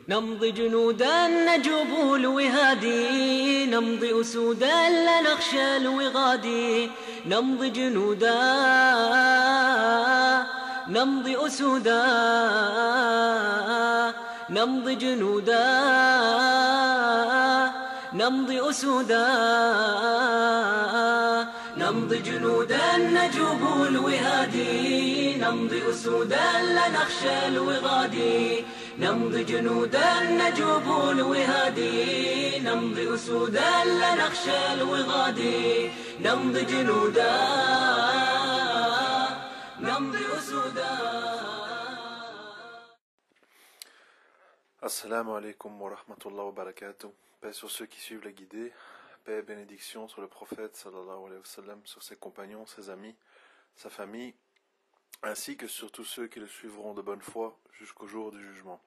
نمضي جنودا نجوب الوهادي نمضي أسودا لا نخشى الوغادي نمضي جنودا نمضي أسودا نمضي جنودا نمضي أسودا نمضي جنودا نجوب الوهادي نمضي أسودا لا نخشى الوغادي نمضي جنودا نجوب الوهادي نمضي أسودا لا نخشى الوغادي نمضي جنودا نمضي أسودا. Assalamu alaikum wa rahmatullahi wa barakatuh. Paix sur ceux qui suivent la guidée, paix et bénédiction sur le prophète sallallahu alayhi wa sallam, sur ses compagnons, ses amis, sa famille, ainsi que sur tous ceux qui le suivront de bonne foi jusqu'au jour du jugement.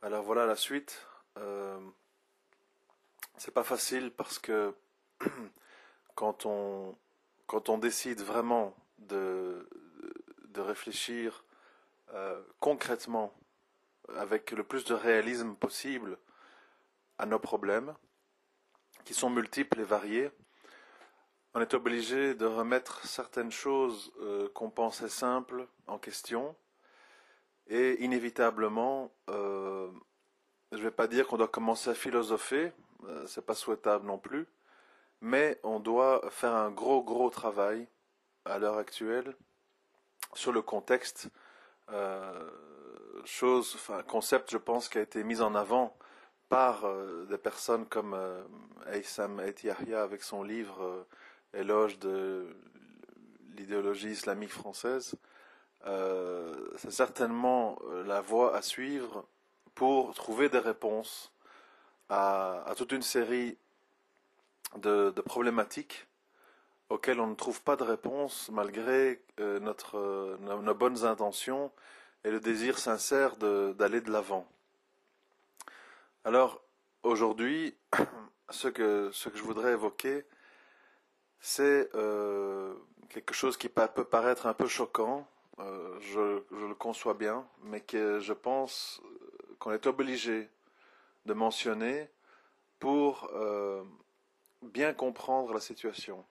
Alors voilà la suite. C'est pas facile parce que quand on décide vraiment de réfléchir concrètement avec le plus de réalisme possible à nos problèmes, qui sont multiples et variés, on est obligé de remettre certaines choses qu'on pensait simples en question, et inévitablement, je ne vais pas dire qu'on doit commencer à philosopher, c'est pas souhaitable non plus, mais on doit faire un gros travail à l'heure actuelle sur le contexte, concept, je pense, qui a été mis en avant par des personnes comme Haytham Ait Yahya avec son livre Éloge de l'idéologie islamique française. C'est certainement la voie à suivre pour trouver des réponses à toute une série de problématiques auxquelles on ne trouve pas de réponse malgré nos bonnes intentions et le désir sincère d'aller de l'avant. Alors, aujourd'hui, ce que je voudrais évoquer, c'est quelque chose qui peut paraître un peu choquant, je le conçois bien, mais que je pense qu'on est obligé de mentionner pour bien comprendre la situation.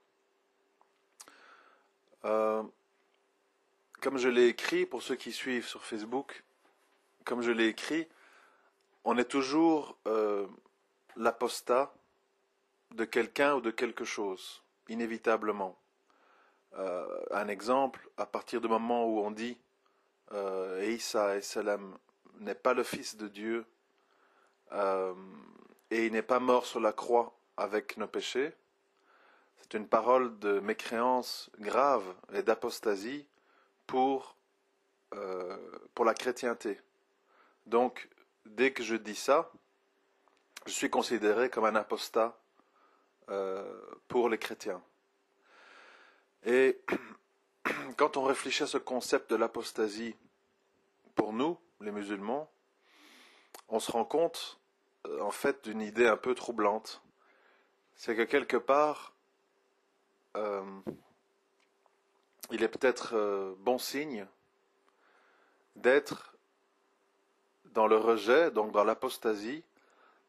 Comme je l'ai écrit, pour ceux qui suivent sur Facebook, comme je l'ai écrit, on est toujours l'apostat de quelqu'un ou de quelque chose, inévitablement. Un exemple, à partir du moment où on dit Isa salam n'est pas le fils de Dieu et il n'est pas mort sur la croix avec nos péchés, c'est une parole de mécréance grave et d'apostasie pour la chrétienté. Donc, dès que je dis ça, je suis considéré comme un apostat pour les chrétiens. Et quand on réfléchit à ce concept de l'apostasie pour nous, les musulmans, on se rend compte en fait d'une idée un peu troublante. C'est que quelque part, il est peut-être bon signe d'être dans le rejet, donc dans l'apostasie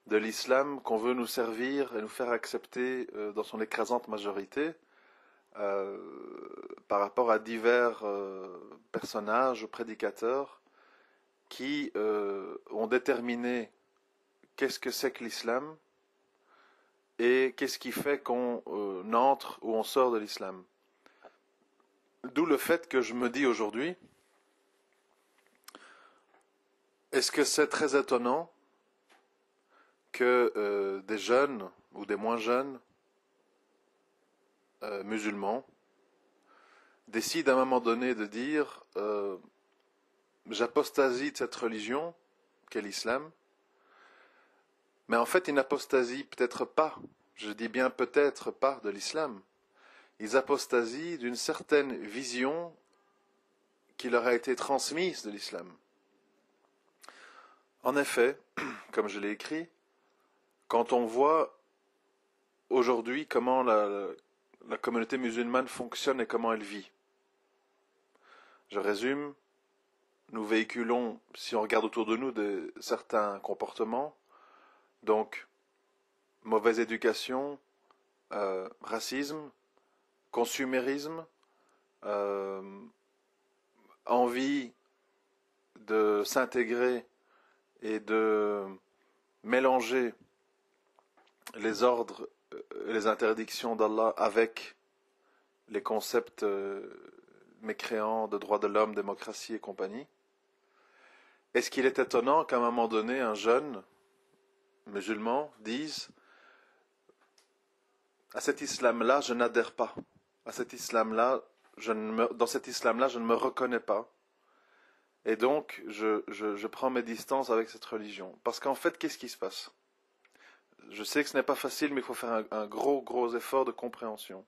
de l'islam qu'on veut nous servir et nous faire accepter dans son écrasante majorité par rapport à divers personnages, prédicateurs qui ont déterminé qu'est-ce que c'est que l'islam et qu'est-ce qui fait qu'on entre ou on sort de l'islam. D'où le fait que je me dis aujourd'hui, est-ce que c'est très étonnant que des jeunes ou des moins jeunes musulmans décident à un moment donné de dire j'apostasie de cette religion qu'est l'islam, mais en fait ils n'apostasient peut-être pas, je dis bien peut-être pas de l'islam, ils apostasient d'une certaine vision qui leur a été transmise de l'islam. En effet, comme je l'ai écrit, quand on voit aujourd'hui comment la communauté musulmane fonctionne et comment elle vit, je résume, nous véhiculons, si on regarde autour de nous, certains comportements. Donc, mauvaise éducation, racisme, consumérisme, envie de s'intégrer et de mélanger les ordres, les interdictions d'Allah avec les concepts mécréants de droits de l'homme, démocratie et compagnie. Est-ce qu'il est étonnant qu'à un moment donné, un jeune musulman dise « À cet islam-là, je n'adhère pas. À cet islam-là, dans cet islam-là, je ne me reconnais pas. Et donc, je prends mes distances avec cette religion. » Parce qu'en fait, qu'est-ce qui se passe? Je sais que ce n'est pas facile, mais il faut faire un gros effort de compréhension.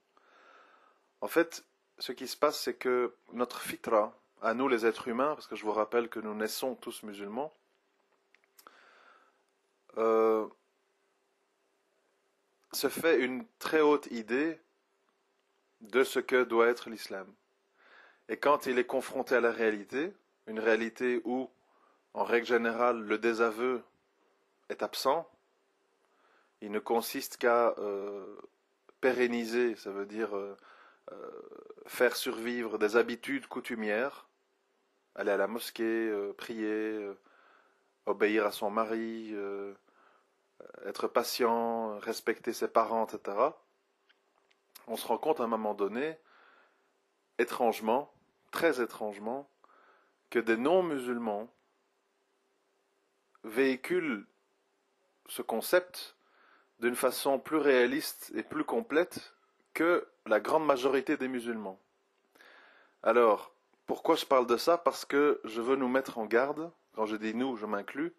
En fait, ce qui se passe, c'est que notre fitra, à nous les êtres humains, parce que je vous rappelle que nous naissons tous musulmans, se fait une très haute idée de ce que doit être l'islam. Et quand il est confronté à la réalité, une réalité où, en règle générale, le désaveu est absent, il ne consiste qu'à pérenniser, ça veut dire faire survivre des habitudes coutumières, aller à la mosquée, prier, obéir à son mari, être patient, respecter ses parents, etc. On se rend compte à un moment donné, étrangement, très étrangement, que des non-musulmans véhiculent ce concept d'une façon plus réaliste et plus complète que la grande majorité des musulmans. Alors, pourquoi je parle de ça? Parce que je veux nous mettre en garde, quand je dis nous, je m'inclus,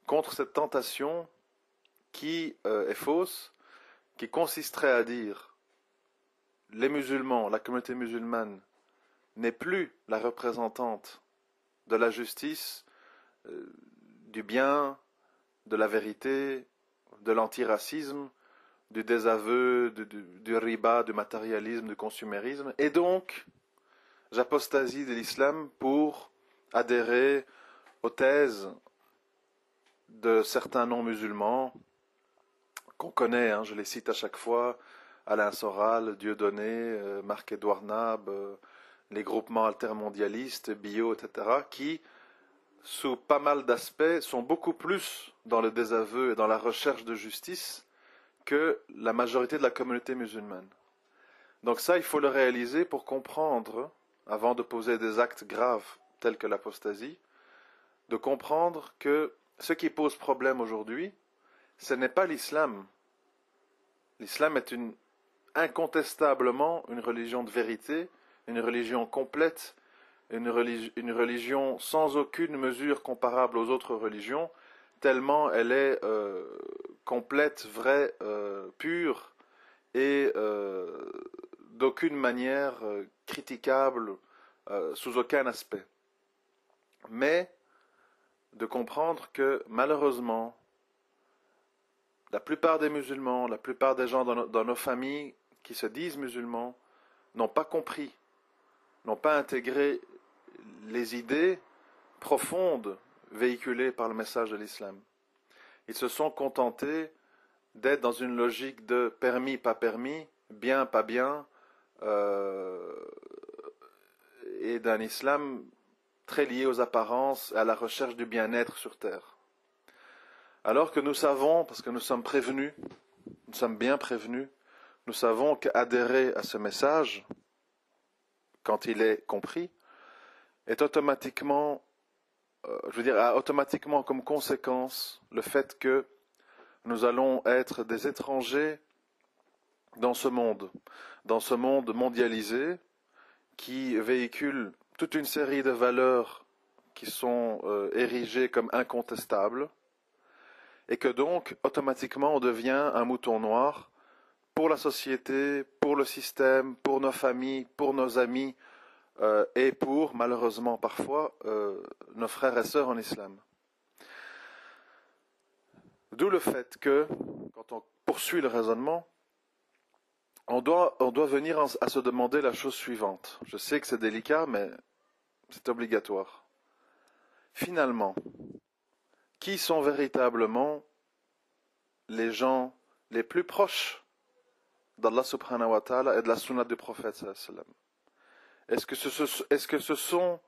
contre cette tentation qui est fausse, qui consisterait à dire les musulmans, la communauté musulmane, n'est plus la représentante de la justice, du bien, de la vérité, de l'antiracisme, du désaveu, du riba, du matérialisme, du consumérisme, et donc j'apostasie de l'islam pour adhérer aux thèses de certains non-musulmans qu'on connaît, je les cite à chaque fois, Alain Soral, Dieudonné, Marc-Édouard Nab, les groupements altermondialistes, Bio, etc., qui, sous pas mal d'aspects, sont beaucoup plus dans le désaveu et dans la recherche de justice que la majorité de la communauté musulmane. Donc ça, il faut le réaliser pour comprendre, avant de poser des actes graves tels que l'apostasie, de comprendre que ce qui pose problème aujourd'hui, ce n'est pas l'islam. L'islam est incontestablement une religion de vérité, une religion complète, une religion sans aucune mesure comparable aux autres religions, tellement elle est complète, vraie, pure et d'aucune manière critiquable sous aucun aspect. Mais de comprendre que malheureusement, la plupart des musulmans, la plupart des gens dans nos familles qui se disent musulmans n'ont pas compris, n'ont pas intégré les idées profondes véhiculées par le message de l'islam. Ils se sont contentés d'être dans une logique de permis, pas permis, bien, pas bien, et d'un islam très lié aux apparences et à la recherche du bien-être sur terre. Alors que nous savons, parce que nous sommes prévenus, nous sommes bien prévenus, nous savons qu'adhérer à ce message, quand il est compris, est automatiquement, a automatiquement comme conséquence le fait que nous allons être des étrangers dans ce monde mondialisé qui véhicule toute une série de valeurs qui sont érigées comme incontestables et que donc automatiquement on devient un mouton noir pour la société, pour le système, pour nos familles, pour nos amis et pour, malheureusement parfois, nos frères et sœurs en islam. D'où le fait que, quand on poursuit le raisonnement, on doit venir à se demander la chose suivante. Je sais que c'est délicat, mais c'est obligatoire. finalement, qui sont véritablement les gens les plus proches d'Allah subhanahu wa ta'ala et de la sunna du prophète sallallahu alayhi wa sallam? Est-ce que ce sont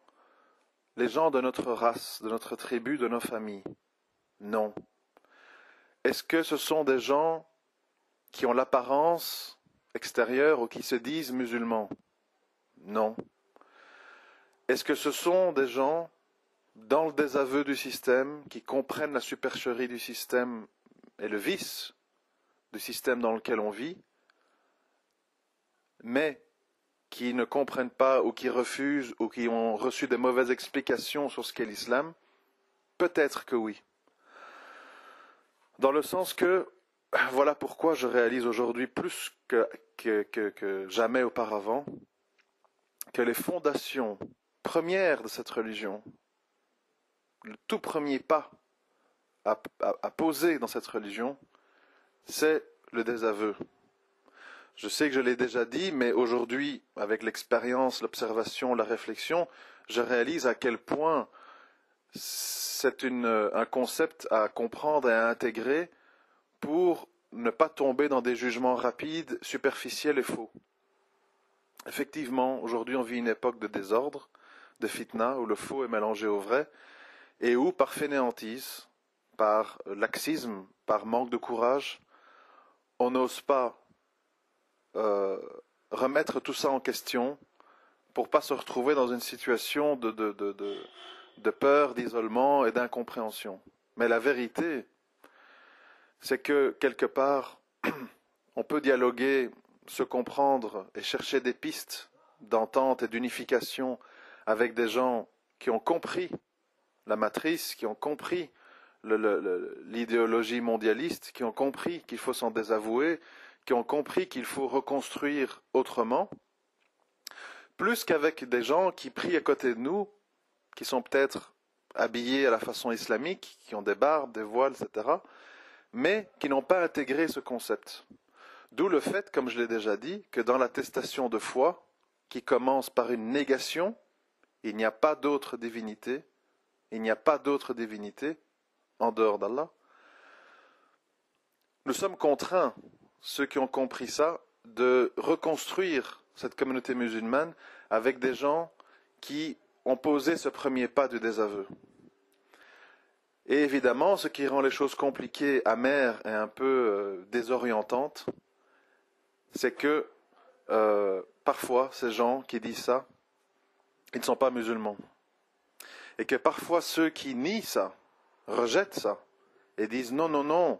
les gens de notre race, de notre tribu, de nos familles? Non. Est-ce que ce sont des gens qui ont l'apparence extérieure ou qui se disent musulmans? Non. Est-ce que ce sont des gens dans le désaveu du système, qui comprennent la supercherie du système et le vice du système dans lequel on vit, mais qui ne comprennent pas ou qui refusent ou qui ont reçu des mauvaises explications sur ce qu'est l'islam? Peut-être que oui. Dans le sens que, voilà pourquoi je réalise aujourd'hui plus que jamais auparavant que les fondations premières de cette religion, le tout premier pas à poser dans cette religion, c'est le désaveu. Je sais que je l'ai déjà dit, mais aujourd'hui, avec l'expérience, l'observation, la réflexion, je réalise à quel point c'est un concept à comprendre et à intégrer pour ne pas tomber dans des jugements rapides, superficiels et faux. Effectivement, aujourd'hui, on vit une époque de désordre, de fitna, où le faux est mélangé au vrai, et où, par fainéantise, par laxisme, par manque de courage, on n'ose pas remettre tout ça en question pour pas se retrouver dans une situation de peur, d'isolement et d'incompréhension. Mais la vérité, c'est que quelque part, on peut dialoguer, se comprendre et chercher des pistes d'entente et d'unification avec des gens qui ont compris la matrice, qui ont compris l'idéologie mondialiste, qui ont compris qu'il faut s'en désavouer, qui ont compris qu'il faut reconstruire autrement, plus qu'avec des gens qui prient à côté de nous, qui sont peut-être habillés à la façon islamique, qui ont des barbes, des voiles, etc., mais qui n'ont pas intégré ce concept. D'où le fait, comme je l'ai déjà dit, que dans l'attestation de foi, qui commence par une négation, il n'y a pas d'autre divinité, il n'y a pas d'autre divinité en dehors d'Allah. Nous sommes contraints, ceux qui ont compris ça, de reconstruire cette communauté musulmane avec des gens qui ont posé ce premier pas du désaveu. Et évidemment, ce qui rend les choses compliquées, amères et un peu désorientantes, c'est que parfois, ces gens qui disent ça, ils ne sont pas musulmans. Et que parfois, ceux qui nient ça, rejettent ça, et disent non, non, non,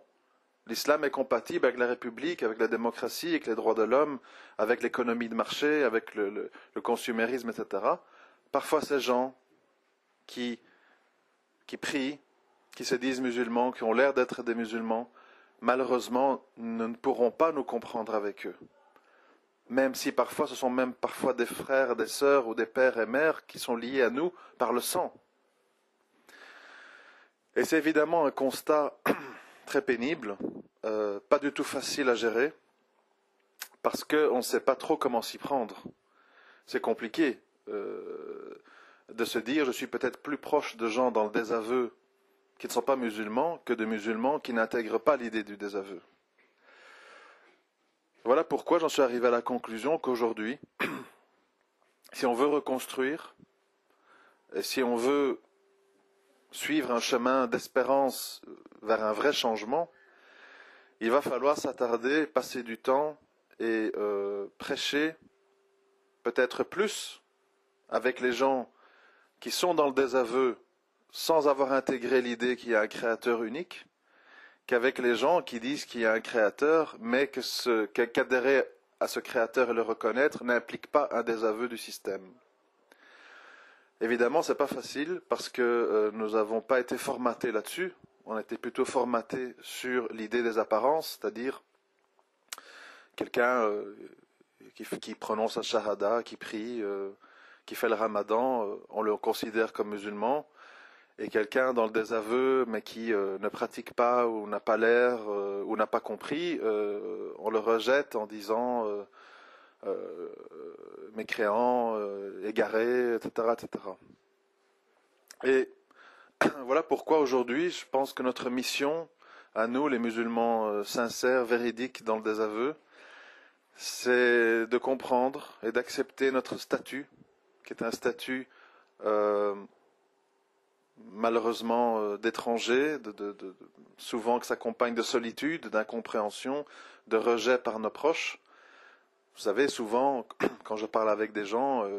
l'islam est compatible avec la République, avec la démocratie, avec les droits de l'homme, avec l'économie de marché, avec le consumérisme, etc. Parfois, ces gens qui prient, qui se disent musulmans, qui ont l'air d'être des musulmans, malheureusement, ne pourront pas nous comprendre avec eux. Même si parfois, ce sont même parfois des frères, des sœurs ou des pères et mères qui sont liés à nous par le sang. Et c'est évidemment un constat très pénible, pas du tout facile à gérer, parce qu'on ne sait pas trop comment s'y prendre. C'est compliqué de se dire, je suis peut-être plus proche de gens dans le désaveu qui ne sont pas musulmans que de musulmans qui n'intègrent pas l'idée du désaveu. Voilà pourquoi j'en suis arrivé à la conclusion qu'aujourd'hui, si on veut reconstruire, et si on veut suivre un chemin d'espérance vers un vrai changement, il va falloir s'attarder, passer du temps et prêcher peut-être plus avec les gens qui sont dans le désaveu sans avoir intégré l'idée qu'il y a un créateur unique, qu'avec les gens qui disent qu'il y a un créateur, mais qu'adhérer à ce créateur et le reconnaître n'implique pas un désaveu du système. Évidemment, c'est pas facile parce que nous n'avons pas été formatés là-dessus. On a été plutôt formatés sur l'idée des apparences, c'est-à-dire quelqu'un qui prononce la shahada, qui prie, qui fait le ramadan, on le considère comme musulman. Et quelqu'un dans le désaveu, mais qui ne pratique pas, ou n'a pas l'air, ou n'a pas compris, on le rejette en disant mécréant, égaré, etc., etc. Et voilà pourquoi aujourd'hui, je pense que notre mission, à nous, les musulmans sincères, véridiques dans le désaveu, c'est de comprendre et d'accepter notre statut, qui est un statut euh, malheureusement d'étranger, souvent que s'accompagne de solitude, d'incompréhension, de rejet par nos proches. Vous savez, souvent, quand je parle avec des gens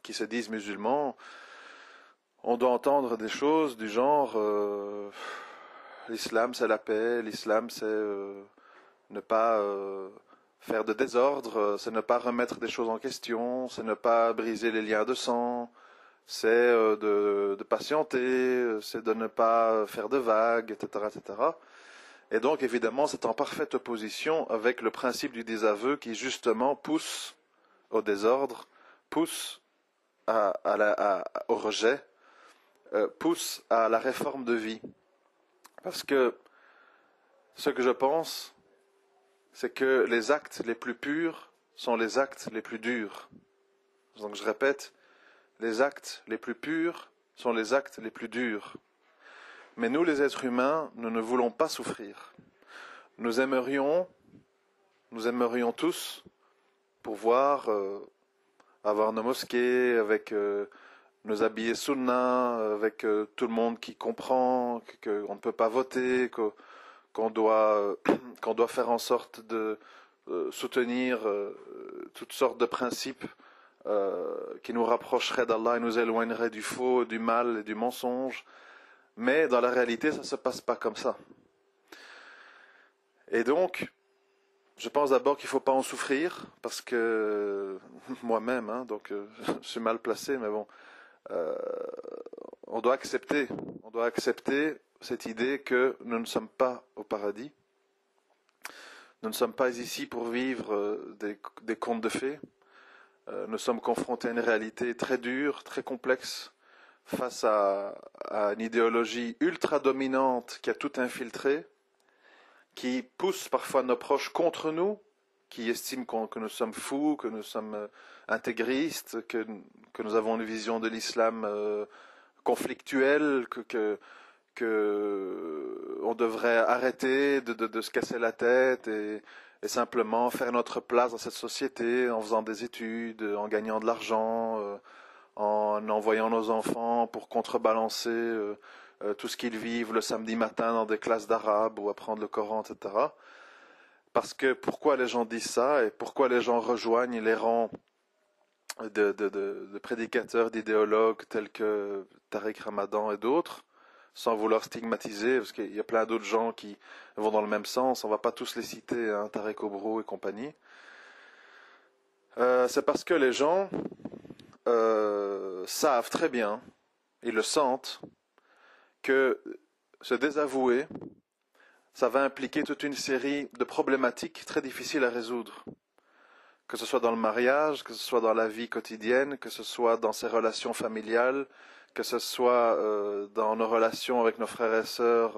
qui se disent musulmans, on doit entendre des choses du genre l'islam c'est la paix, l'islam c'est ne pas faire de désordre, c'est ne pas remettre des choses en question, c'est ne pas briser les liens de sang, c'est de patienter, c'est de ne pas faire de vagues, etc., etc. Et donc évidemment c'est en parfaite opposition avec le principe du désaveu qui justement pousse au désordre, pousse au rejet, pousse à la réforme de vie. Parce que ce que je pense, c'est que les actes les plus purs sont les actes les plus durs. Donc je répète, les actes les plus purs sont les actes les plus durs. Mais nous, les êtres humains, nous ne voulons pas souffrir. Nous aimerions tous pouvoir avoir nos mosquées avec nos habillés sunna, avec tout le monde qui comprend qu'on ne peut pas voter, qu'on doit faire en sorte de soutenir toutes sortes de principes qui nous rapprocheraient d'Allah et nous éloigneraient du faux, du mal et du mensonge. Mais dans la réalité, ça ne se passe pas comme ça. Et donc, je pense d'abord qu'il ne faut pas en souffrir, parce que moi-même, donc je suis mal placé, mais bon, on doit accepter cette idée que nous ne sommes pas au paradis. Nous ne sommes pas ici pour vivre des contes de fées. Nous sommes confrontés à une réalité très dure, très complexe, face à une idéologie ultra dominante qui a tout infiltré, qui pousse parfois nos proches contre nous, qui estiment que nous sommes fous, que nous sommes intégristes, que nous avons une vision de l'islam conflictuelle, que on devrait arrêter de se casser la tête et simplement faire notre place dans cette société en faisant des études, en gagnant de l'argent, en envoyant nos enfants pour contrebalancer tout ce qu'ils vivent le samedi matin dans des classes d'arabe ou apprendre le Coran, etc. Parce que pourquoi les gens disent ça et pourquoi les gens rejoignent les rangs de prédicateurs, d'idéologues tels que Tariq Ramadan et d'autres, sans vouloir stigmatiser, parce qu'il y a plein d'autres gens qui vont dans le même sens, on ne va pas tous les citer, Tarek Obro et compagnie. C'est parce que les gens savent très bien, ils le sentent, que se désavouer, ça va impliquer toute une série de problématiques très difficiles à résoudre. Que ce soit dans le mariage, que ce soit dans la vie quotidienne, que ce soit dans ses relations familiales, que ce soit dans nos relations avec nos frères et sœurs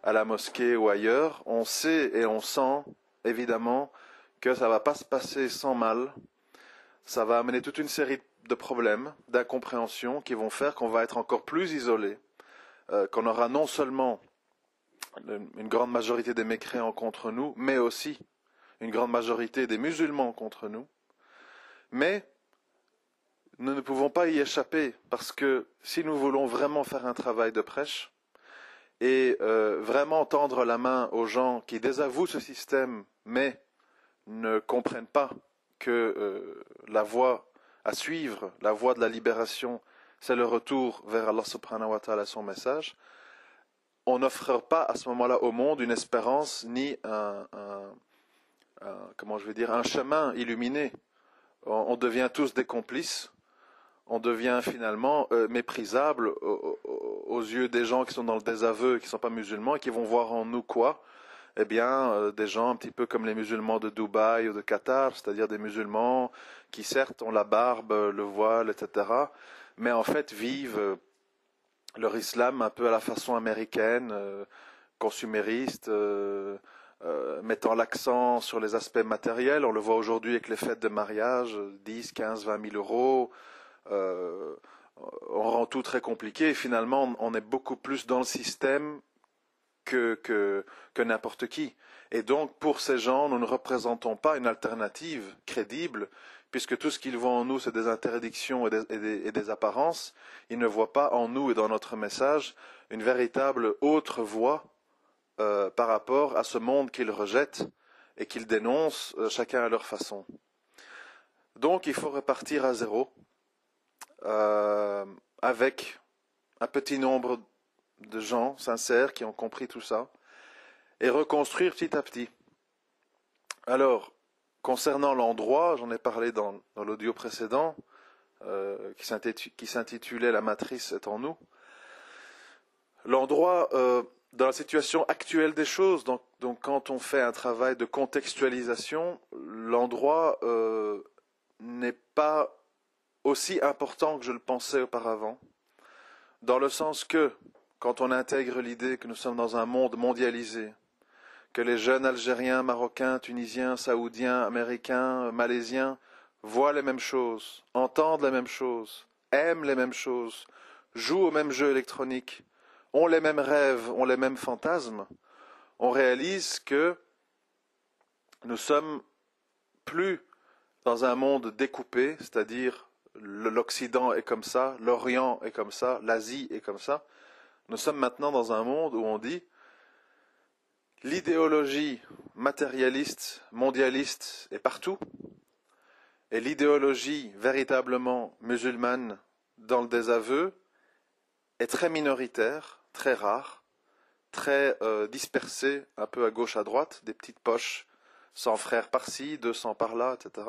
à la mosquée ou ailleurs, on sait et on sent évidemment que ça ne va pas se passer sans mal. Ça va amener toute une série de problèmes, d'incompréhensions qui vont faire qu'on va être encore plus isolé, qu'on aura non seulement une grande majorité des mécréants contre nous, mais aussi une grande majorité des musulmans contre nous. Mais nous ne pouvons pas y échapper, parce que si nous voulons vraiment faire un travail de prêche et vraiment tendre la main aux gens qui désavouent ce système, mais ne comprennent pas que la voie à suivre, la voie de la libération, c'est le retour vers Allah subhanahu wa ta'ala, son message, on n'offre pas à ce moment-là au monde une espérance ni un chemin illuminé. On devient tous des complices. On devient finalement méprisable aux yeux des gens qui sont dans le désaveu, qui ne sont pas musulmans, et qui vont voir en nous quoi? Eh bien, des gens un petit peu comme les musulmans de Dubaï ou de Qatar, c'est-à-dire des musulmans qui certes ont la barbe, le voile, etc., mais en fait vivent leur islam un peu à la façon américaine, consumériste, mettant l'accent sur les aspects matériels. On le voit aujourd'hui avec les fêtes de mariage, 10, 15, 20 000 euros. on rend tout très compliqué et finalement on est beaucoup plus dans le système que n'importe qui. Et donc pour ces gens, nous ne représentons pas une alternative crédible, puisque tout ce qu'ils voient en nous, c'est des interdictions et des apparences. Ils ne voient pas en nous et dans notre message une véritable autre voie par rapport à ce monde qu'ils rejettent et qu'ils dénoncent chacun à leur façon. Donc il faut repartir à zéro avec un petit nombre de gens sincères qui ont compris tout ça et reconstruire petit à petit. Alors, concernant l'endroit, j'en ai parlé dans l'audio précédent qui s'intitulait La matrice est en nous. L'endroit, dans la situation actuelle des choses, donc quand on fait un travail de contextualisation, l'endroit n'est pas aussi important que je le pensais auparavant, dans le sens que, quand on intègre l'idée que nous sommes dans un monde mondialisé, que les jeunes Algériens, Marocains, Tunisiens, Saoudiens, Américains, Malaisiens voient les mêmes choses, entendent les mêmes choses, aiment les mêmes choses, jouent aux mêmes jeux électroniques, ont les mêmes rêves, ont les mêmes fantasmes, on réalise que nous sommes plus dans un monde découpé, c'est-à-dire l'Occident est comme ça, l'Orient est comme ça, l'Asie est comme ça. Nous sommes maintenant dans un monde où on dit l'idéologie matérialiste, mondialiste est partout, et l'idéologie véritablement musulmane dans le désaveu est très minoritaire, très rare, très dispersée, un peu à gauche, à droite, des petites poches, 100 frères par-ci, 200 par-là, etc.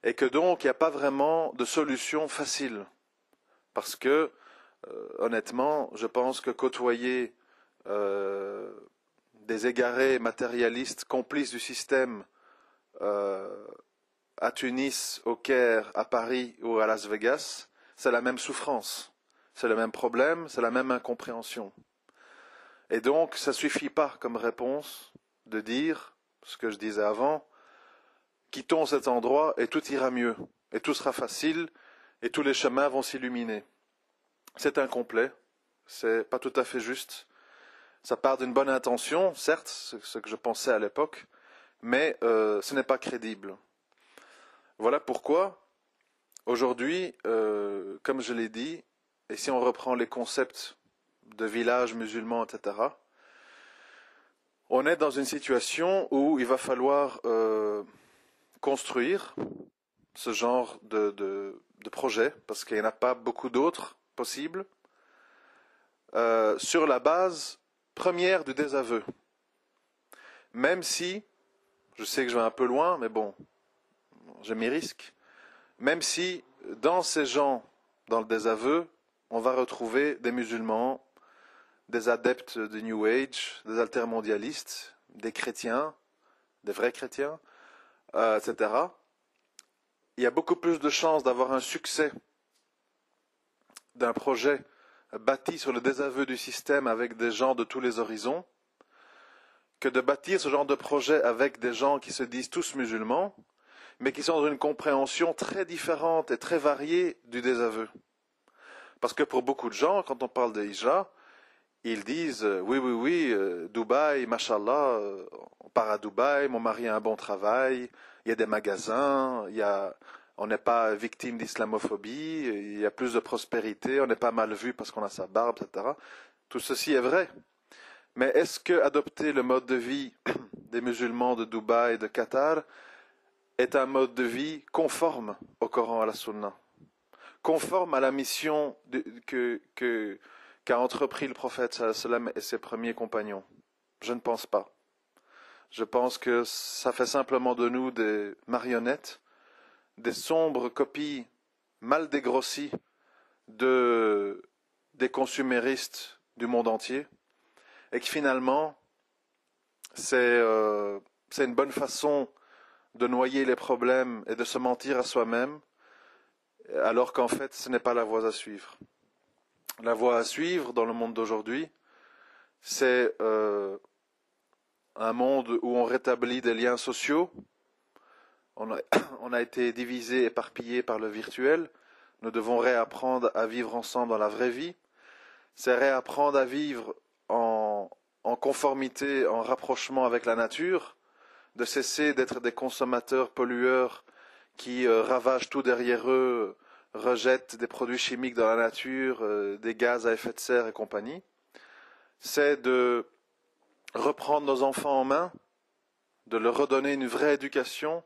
Et que donc il n'y a pas vraiment de solution facile, parce que honnêtement, je pense que côtoyer des égarés matérialistes complices du système à Tunis, au Caire, à Paris ou à Las Vegas, c'est la même souffrance, c'est le même problème, c'est la même incompréhension. Et donc, ça ne suffit pas comme réponse de dire, ce que je disais avant, quittons cet endroit et tout ira mieux, et tout sera facile, et tous les chemins vont s'illuminer. C'est incomplet, c'est pas tout à fait juste. Ça part d'une bonne intention, certes, c'est ce que je pensais à l'époque, mais ce n'est pas crédible. Voilà pourquoi, aujourd'hui, comme je l'ai dit, et si on reprend les concepts de village musulman, etc., on est dans une situation où il va falloir construire ce genre de projet, parce qu'il n'y en a pas beaucoup d'autres possibles, sur la base première du désaveu. Même si, je sais que je vais un peu loin, mais bon, je m'y risque, même si dans ces gens, dans le désaveu, on va retrouver des musulmans, des adeptes du New Age, des altermondialistes, des chrétiens, des vrais chrétiens, etc. Il y a beaucoup plus de chances d'avoir un succès d'un projet bâti sur le désaveu du système avec des gens de tous les horizons, que de bâtir ce genre de projet avec des gens qui se disent tous musulmans, mais qui sont dans une compréhension très différente et très variée du désaveu. Parce que pour beaucoup de gens, quand on parle de hijra, ils disent oui, Dubaï, mashallah, on part à Dubaï, mon mari a un bon travail, il y a des magasins, on n'est pas victime d'islamophobie, il y a plus de prospérité, on n'est pas mal vu parce qu'on a sa barbe, etc. Tout ceci est vrai. Mais est-ce que adopter le mode de vie des musulmans de Dubaï et de Qatar est un mode de vie conforme au Coran et à la Sunna, conforme à la mission qu'a entrepris le prophète sallallahu alayhi wa sallam et ses premiers compagnons? Je ne pense pas. Je pense que ça fait simplement de nous des marionnettes, des sombres copies mal dégrossies des consuméristes du monde entier, et que finalement, c'est une bonne façon de noyer les problèmes et de se mentir à soi-même, alors qu'en fait, ce n'est pas la voie à suivre. La voie à suivre dans le monde d'aujourd'hui, c'est un monde où on rétablit des liens sociaux. On a été divisé, éparpillé par le virtuel, nous devons réapprendre à vivre ensemble dans la vraie vie. C'est réapprendre à vivre en conformité, en rapprochement avec la nature, de cesser d'être des consommateurs pollueurs qui ravagent tout derrière eux, rejettent des produits chimiques dans la nature, des gaz à effet de serre et compagnie. C'est de reprendre nos enfants en main, de leur redonner une vraie éducation,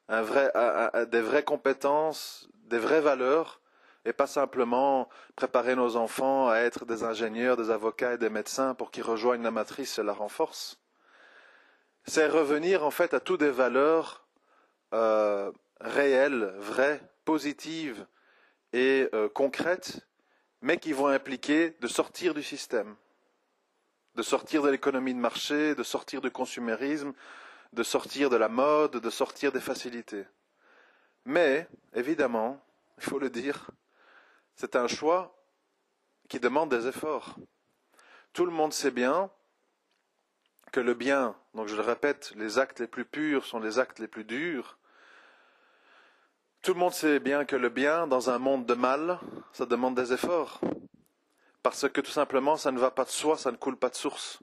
des vraies compétences, des vraies valeurs, et pas simplement préparer nos enfants à être des ingénieurs, des avocats et des médecins pour qu'ils rejoignent la matrice et la renforcent. C'est revenir en fait à toutes des valeurs réelles, vraies, positives et concrètes, mais qui vont impliquer de sortir du système, de sortir de l'économie de marché, de sortir du consumérisme, de sortir de la mode, de sortir des facilités. Mais, évidemment, il faut le dire, c'est un choix qui demande des efforts. Tout le monde sait bien que le bien, donc je le répète, les actes les plus purs sont les actes les plus durs. Tout le monde sait bien que le bien, dans un monde de mal, ça demande des efforts. Parce que tout simplement, ça ne va pas de soi, ça ne coule pas de source.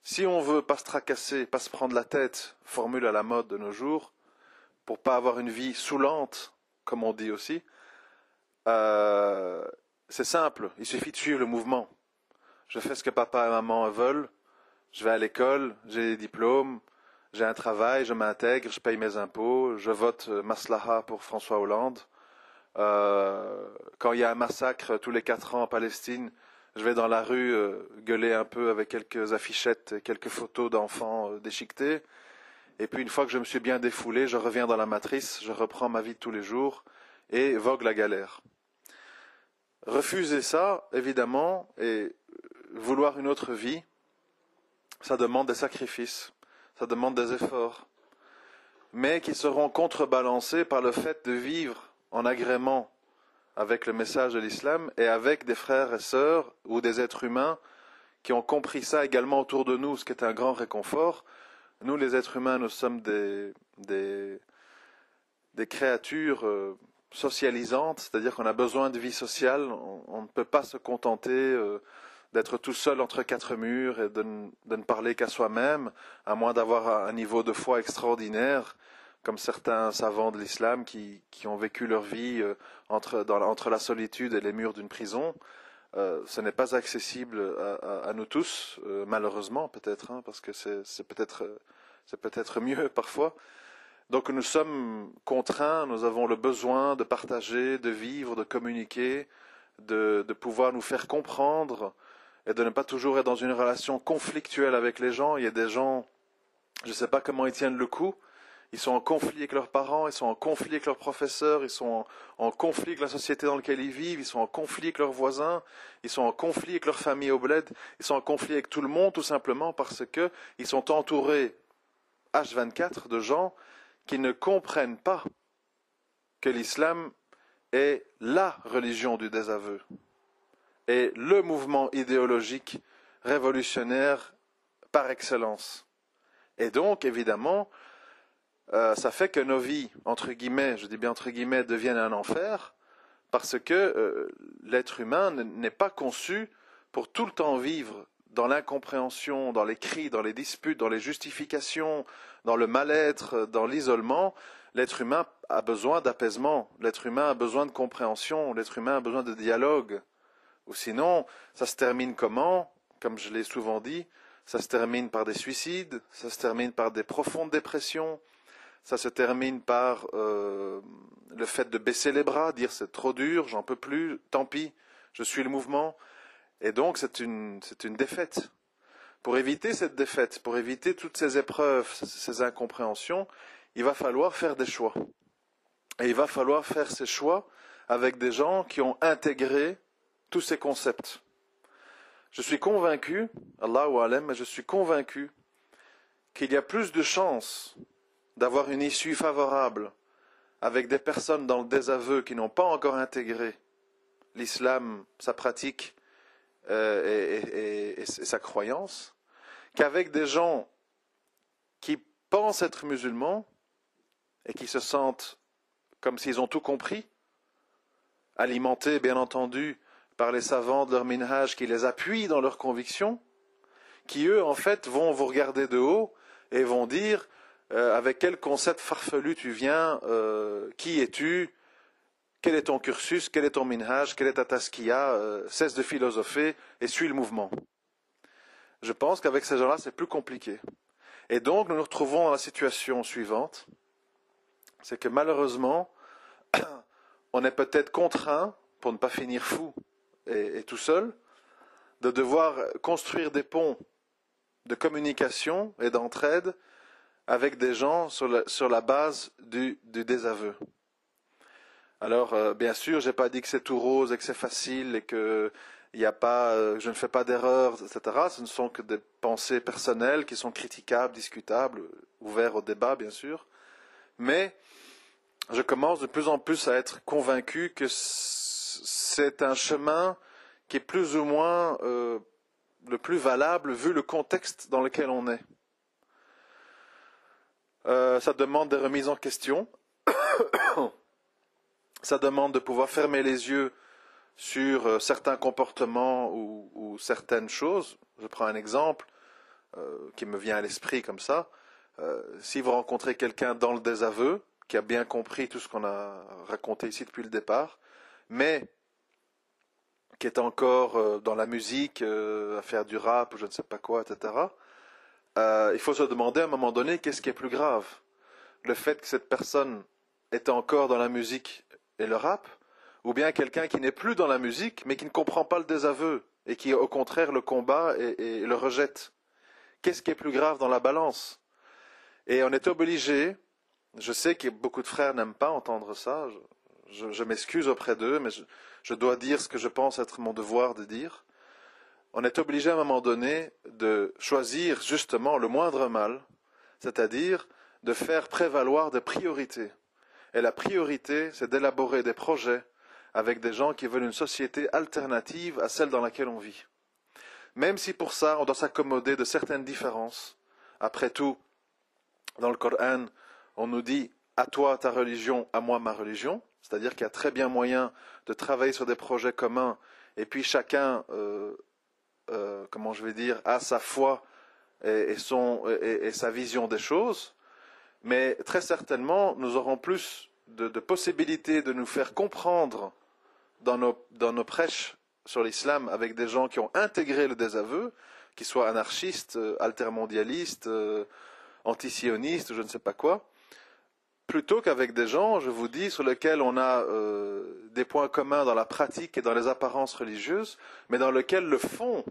Si on veut pas se tracasser, pas se prendre la tête, formule à la mode de nos jours, pour pas avoir une vie saoulante, comme on dit aussi, c'est simple, il suffit de suivre le mouvement. Je fais ce que papa et maman veulent, je vais à l'école, j'ai des diplômes, j'ai un travail, je m'intègre, je paye mes impôts, je vote Maslaha pour François Hollande. Quand il y a un massacre tous les 4 ans en Palestine, je vais dans la rue gueuler un peu avec quelques affichettes et quelques photos d'enfants déchiquetés. Et puis une fois que je me suis bien défoulé, je reviens dans la matrice, je reprends ma vie de tous les jours et vogue la galère. Refuser ça, évidemment, et vouloir une autre vie, ça demande des sacrifices, ça demande des efforts, mais qui seront contrebalancés par le fait de vivre en agrément avec le message de l'islam et avec des frères et sœurs ou des êtres humains qui ont compris ça également autour de nous, ce qui est un grand réconfort. Nous, les êtres humains, nous sommes des créatures socialisantes, c'est-à-dire qu'on a besoin de vie sociale, on ne peut pas se contenter d'être tout seul entre 4 murs et de ne parler qu'à soi-même, à moins d'avoir un niveau de foi extraordinaire, comme certains savants de l'islam qui ont vécu leur vie entre la solitude et les murs d'une prison. Ce n'est pas accessible à nous tous, malheureusement peut-être, hein, parce que c'est peut-être mieux parfois. Donc nous sommes contraints, nous avons le besoin de partager, de vivre, de communiquer, de pouvoir nous faire comprendre et de ne pas toujours être dans une relation conflictuelle avec les gens. Il y a des gens, je ne sais pas comment ils tiennent le coup, ils sont en conflit avec leurs parents, ils sont en conflit avec leurs professeurs, ils sont en conflit avec la société dans laquelle ils vivent, ils sont en conflit avec leurs voisins, ils sont en conflit avec leur famille au bled, ils sont en conflit avec tout le monde tout simplement parce qu'ils sont entourés H24 de gens qui ne comprennent pas que l'islam est la religion du désaveu, est le mouvement idéologique révolutionnaire par excellence. Et donc, évidemment, ça fait que nos vies, entre guillemets, je dis bien entre guillemets, deviennent un enfer, parce que l'être humain n'est pas conçu pour tout le temps vivre dans l'incompréhension, dans les cris, dans les disputes, dans les justifications, dans le mal-être, dans l'isolement. L'être humain a besoin d'apaisement, l'être humain a besoin de compréhension, l'être humain a besoin de dialogue. Ou sinon, ça se termine comment? Comme je l'ai souvent dit, ça se termine par des suicides, ça se termine par des profondes dépressions, ça se termine par le fait de baisser les bras, dire c'est trop dur, j'en peux plus, tant pis, je suis le mouvement. Et donc c'est une défaite. Pour éviter cette défaite, pour éviter toutes ces épreuves, ces incompréhensions, il va falloir faire des choix. Et il va falloir faire ces choix avec des gens qui ont intégré tous ces concepts. Je suis convaincu, Allahu Alam, mais je suis convaincu qu'il y a plus de chances d'avoir une issue favorable avec des personnes dans le désaveu qui n'ont pas encore intégré l'islam, sa pratique et sa croyance, qu'avec des gens qui pensent être musulmans et qui se sentent comme s'ils ont tout compris, alimentés bien entendu par les savants de leur minhaj qui les appuient dans leurs convictions, qui eux en fait vont vous regarder de haut et vont dire avec quel concept farfelu tu viens, qui es-tu, quel est ton cursus, quel est ton minhaj, quelle est ta taskiya, cesse de philosopher et suis le mouvement. Je pense qu'avec ces gens-là c'est plus compliqué. Et donc nous nous retrouvons dans la situation suivante, c'est que malheureusement on est peut-être contraint, pour ne pas finir fou et tout seul, de devoir construire des ponts de communication et d'entraide avec des gens sur la base du désaveu. Alors, bien sûr, je n'ai pas dit que c'est tout rose et que c'est facile et que je ne fais pas d'erreurs, etc. Ce ne sont que des pensées personnelles qui sont critiquables, discutables, ouvertes au débat, bien sûr. Mais je commence de plus en plus à être convaincu que c'est un chemin qui est plus ou moins le plus valable vu le contexte dans lequel on est. Ça demande des remises en question. Ça demande de pouvoir fermer les yeux sur certains comportements ou certaines choses. Je prends un exemple qui me vient à l'esprit comme ça. Si vous rencontrez quelqu'un dans le désaveu, qui a bien compris tout ce qu'on a raconté ici depuis le départ, mais qui est encore dans la musique, à faire du rap ou je ne sais pas quoi, etc., il faut se demander à un moment donné qu'est-ce qui est plus grave. Le fait que cette personne est encore dans la musique et le rap, ou bien quelqu'un qui n'est plus dans la musique mais qui ne comprend pas le désaveu et qui au contraire le combat et le rejette. Qu'est-ce qui est plus grave dans la balance? Et on est obligé, je sais que beaucoup de frères n'aiment pas entendre ça, je m'excuse auprès d'eux, mais je dois dire ce que je pense être mon devoir de dire. On est obligé à un moment donné de choisir justement le moindre mal, c'est-à-dire de faire prévaloir des priorités. Et la priorité, c'est d'élaborer des projets avec des gens qui veulent une société alternative à celle dans laquelle on vit. Même si pour ça, on doit s'accommoder de certaines différences. Après tout, dans le Coran, on nous dit « à toi ta religion, à moi ma religion », c'est-à-dire qu'il y a très bien moyen de travailler sur des projets communs et puis chacun, a sa foi et sa vision des choses. Mais très certainement, nous aurons plus de possibilités de nous faire comprendre dans nos prêches sur l'islam avec des gens qui ont intégré le désaveu, qu'ils soient anarchistes, altermondialistes, antisionistes, je ne sais pas quoi, plutôt qu'avec des gens, je vous dis, sur lesquels on a des points communs dans la pratique et dans les apparences religieuses, mais dans lesquels le fond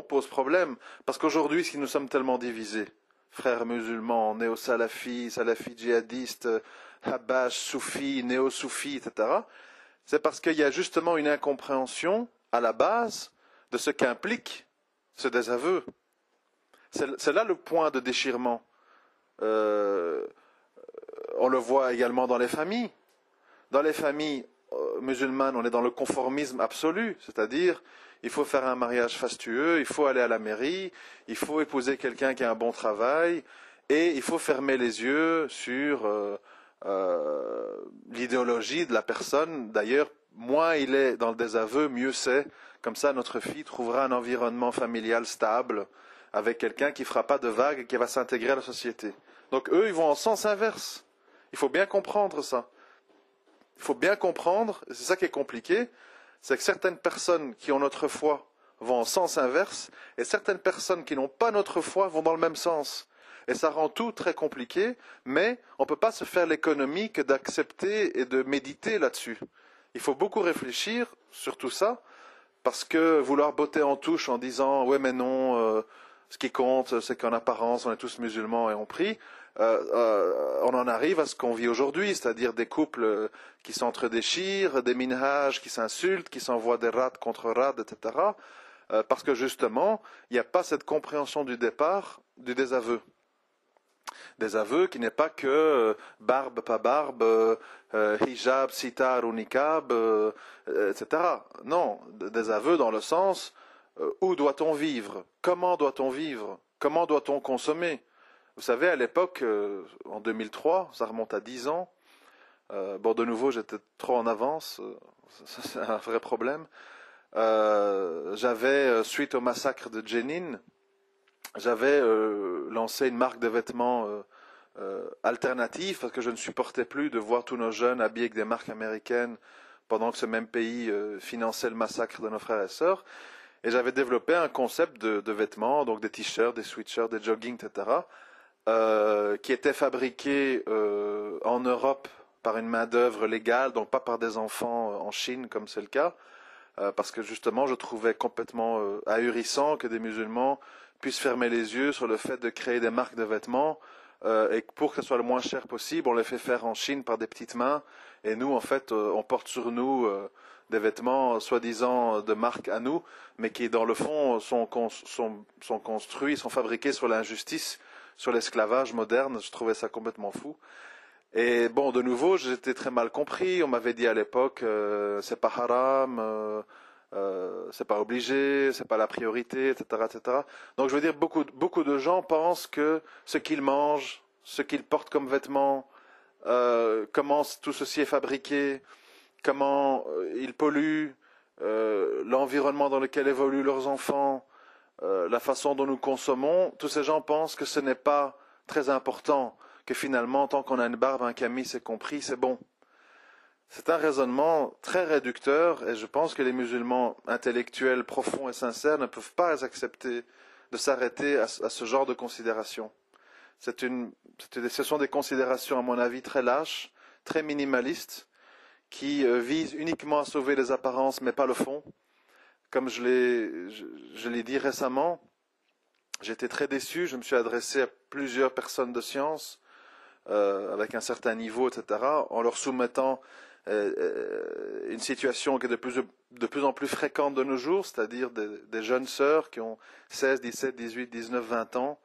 pose problème. Parce qu'aujourd'hui, si nous sommes tellement divisés, frères musulmans, néo-salafis, salafis djihadistes, habash, soufis, néo-soufis, etc., c'est parce qu'il y a justement une incompréhension à la base de ce qu'implique ce désaveu. C'est là le point de déchirement. On le voit également dans les familles. Dans les familles musulmanes, on est dans le conformisme absolu, c'est-à-dire il faut faire un mariage fastueux, il faut aller à la mairie, il faut épouser quelqu'un qui a un bon travail, et il faut fermer les yeux sur l'idéologie de la personne. D'ailleurs, moins il est dans le désaveu, mieux c'est. Comme ça, notre fille trouvera un environnement familial stable, avec quelqu'un qui ne fera pas de vagues et qui va s'intégrer à la société. Donc eux, ils vont en sens inverse. Il faut bien comprendre ça. Il faut bien comprendre, c'est ça qui est compliqué, c'est que certaines personnes qui ont notre foi vont en sens inverse, et certaines personnes qui n'ont pas notre foi vont dans le même sens. Et ça rend tout très compliqué, mais on ne peut pas se faire l'économie que d'accepter et de méditer là-dessus. Il faut beaucoup réfléchir sur tout ça, parce que vouloir botter en touche en disant « ouais mais non, ce qui compte c'est qu'en apparence on est tous musulmans et on prie », on en arrive à ce qu'on vit aujourd'hui, c'est-à-dire des couples qui s'entre-déchirent, des minhages qui s'insultent, qui s'envoient des rats contre rats, etc. Parce que justement, il n'y a pas cette compréhension du départ du désaveu. Désaveu qui n'est pas que barbe, pas barbe, hijab, sitar ou niqab, etc. Non, désaveu dans le sens où doit-on vivre, comment doit-on consommer. Vous savez, à l'époque, en 2003, ça remonte à 10 ans, Bon, de nouveau, j'étais trop en avance, c'est un vrai problème. Suite au massacre de Jenin, j'avais lancé une marque de vêtements alternative parce que je ne supportais plus de voir tous nos jeunes habillés avec des marques américaines pendant que ce même pays finançait le massacre de nos frères et sœurs. Et j'avais développé un concept de vêtements, donc des t-shirts, des sweatshirts, des joggings, etc., qui étaient fabriqués en Europe par une main-d'œuvre légale, donc pas par des enfants en Chine, comme c'est le cas, parce que justement, je trouvais complètement ahurissant que des musulmans puissent fermer les yeux sur le fait de créer des marques de vêtements, et pour que ce soit le moins cher possible, on les fait faire en Chine par des petites mains, et nous, en fait, on porte sur nous des vêtements soi-disant de marque à nous, mais qui, dans le fond, sont construits, sont fabriqués sur l'injustice, sur l'esclavage moderne. Je trouvais ça complètement fou. Et bon, de nouveau, j'étais très mal compris. On m'avait dit à l'époque, c'est pas haram, c'est pas obligé, c'est pas la priorité, etc., etc. Donc, je veux dire, beaucoup de gens pensent que ce qu'ils mangent, ce qu'ils portent comme vêtements, comment tout ceci est fabriqué, comment ils polluent, l'environnement dans lequel évoluent leurs enfants, la façon dont nous consommons, tous ces gens pensent que ce n'est pas très important, que finalement, tant qu'on a une barbe, un camis, c'est compris, c'est bon. C'est un raisonnement très réducteur et je pense que les musulmans intellectuels, profonds et sincères ne peuvent pas accepter de s'arrêter à ce genre de considérations. Ce sont des considérations, à mon avis, très lâches, très minimalistes, qui visent uniquement à sauver les apparences, mais pas le fond. Comme je l'ai dit récemment, j'étais très déçu, je me suis adressé à plusieurs personnes de science, avec un certain niveau, etc., en leur soumettant une situation qui est de plus en plus fréquente de nos jours, c'est-à-dire des jeunes sœurs qui ont 16, 17, 18, 19, 20 ans,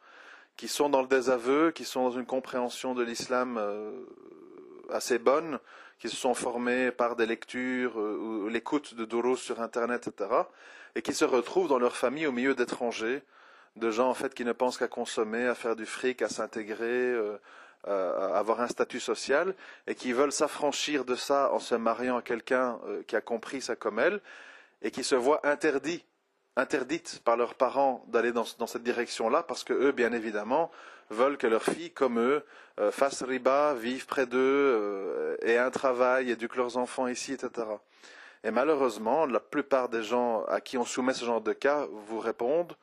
qui sont dans le désaveu, qui sont dans une compréhension de l'islam assez bonne, qui se sont formés par des lectures ou l'écoute de doros sur Internet, etc., et qui se retrouvent dans leur famille au milieu d'étrangers, de gens en fait qui ne pensent qu'à consommer, à faire du fric, à s'intégrer, à avoir un statut social, et qui veulent s'affranchir de ça en se mariant à quelqu'un qui a compris ça comme elle, et qui se voient interdites par leurs parents d'aller dans cette direction-là, parce que eux, bien évidemment, veulent que leurs filles, comme eux, fassent riba, vivent près d'eux, aient un travail, éduquent leurs enfants ici, etc. Et malheureusement, la plupart des gens à qui on soumet ce genre de cas vous répondent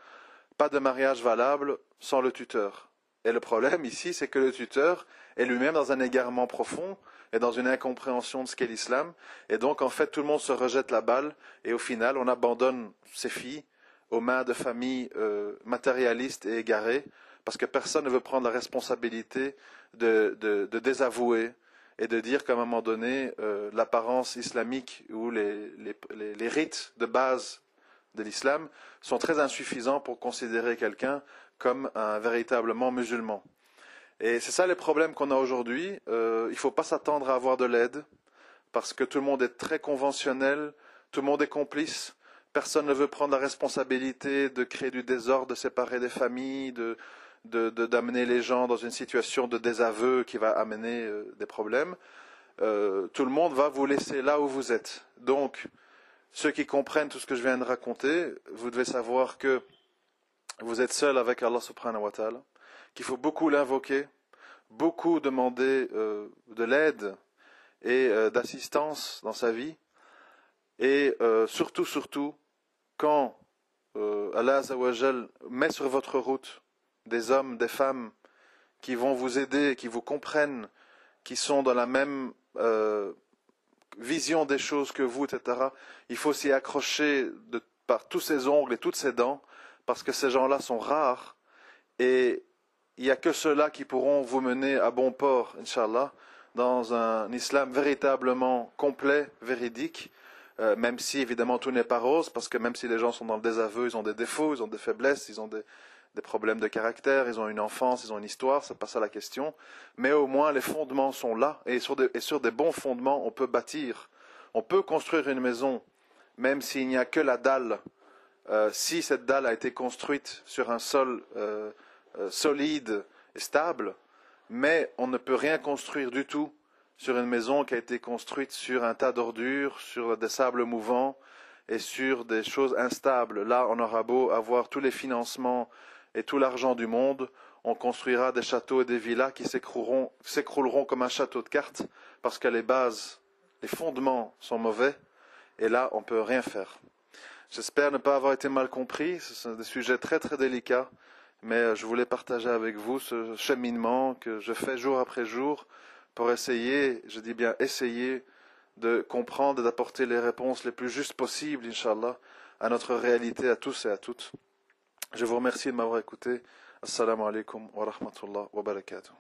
pas de mariage valable sans le tuteur. Et le problème ici, c'est que le tuteur est lui-même dans un égarement profond et dans une incompréhension de ce qu'est l'islam. Et donc, en fait, tout le monde se rejette la balle et au final, on abandonne ses filles aux mains de familles matérialistes et égarées parce que personne ne veut prendre la responsabilité de désavouer et de dire qu'à un moment donné, l'apparence islamique ou les rites de base de l'islam sont très insuffisants pour considérer quelqu'un comme un véritablement musulman. Et c'est ça les problèmes qu'on a aujourd'hui. Il ne faut pas s'attendre à avoir de l'aide parce que tout le monde est très conventionnel, tout le monde est complice. Personne ne veut prendre la responsabilité de créer du désordre, de séparer des familles, d'amener les gens dans une situation de désaveu qui va amener des problèmes. Tout le monde va vous laisser là où vous êtes. Donc, ceux qui comprennent tout ce que je viens de raconter, vous devez savoir que vous êtes seul avec Allah subhanahu wa ta'ala, qu'il faut beaucoup l'invoquer, beaucoup demander de l'aide et d'assistance dans sa vie, et surtout, quand Allah Azza wa Jal met sur votre route des hommes, des femmes qui vont vous aider, qui vous comprennent, qui sont dans la même vision des choses que vous, etc., il faut s'y accrocher par tous ses ongles et toutes ses dents, parce que ces gens-là sont rares, et il n'y a que ceux-là qui pourront vous mener à bon port, Inch'Allah, dans un islam véritablement complet, véridique, même si évidemment tout n'est pas rose, parce que même si les gens sont dans le désaveu, ils ont des défauts, ils ont des faiblesses, ils ont des problèmes de caractère, ils ont une enfance, ils ont une histoire, c'est pas ça la question, mais au moins les fondements sont là, et sur des bons fondements, on peut bâtir, on peut construire une maison, même s'il n'y a que la dalle, si cette dalle a été construite sur un sol solide et stable, mais on ne peut rien construire du tout sur une maison qui a été construite sur un tas d'ordures, sur des sables mouvants et sur des choses instables. Là, on aura beau avoir tous les financements et tout l'argent du monde, on construira des châteaux et des villas qui s'écrouleront comme un château de cartes parce que les bases, les fondements sont mauvais et là, on ne peut rien faire. J'espère ne pas avoir été mal compris, ce sont des sujets très très délicats, mais je voulais partager avec vous ce cheminement que je fais jour après jour pour essayer, je dis bien essayer, de comprendre et d'apporter les réponses les plus justes possibles, Inch'Allah, à notre réalité, à tous et à toutes. Je vous remercie de m'avoir écouté. Assalamu alaikum wa rahmatullah wa barakatuh.